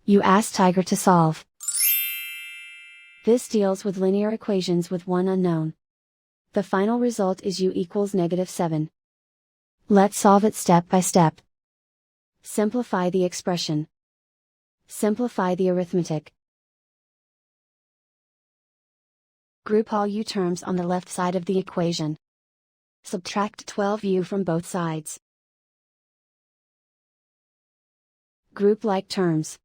You ask Tiger to solve. This deals with linear equations with one unknown. The final result is u equals -7. Let's solve it step by step. Simplify the expression. Simplify the arithmetic. Group all u terms on the left side of the equation. Subtract 12u from both sides. Group like terms.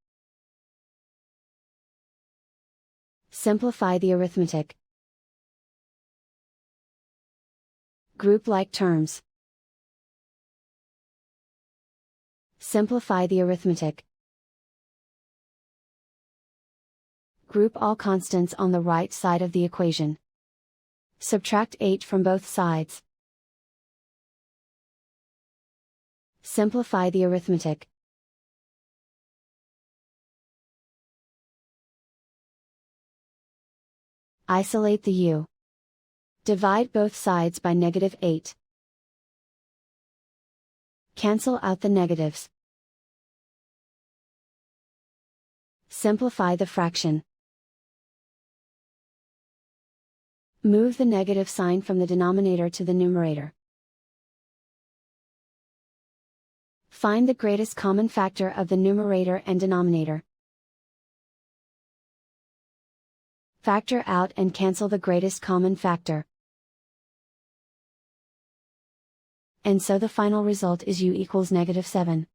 Simplify the arithmetic. Group like terms. Simplify the arithmetic. Group all constants on the right side of the equation. Subtract 8 from both sides. Simplify the arithmetic. Isolate the u. Divide both sides by -8. Cancel out the negatives. Simplify the fraction. Move the negative sign from the denominator to the numerator. Find the greatest common factor of the numerator and denominator. Factor out and cancel the greatest common factor. And so the final result is u equals -7.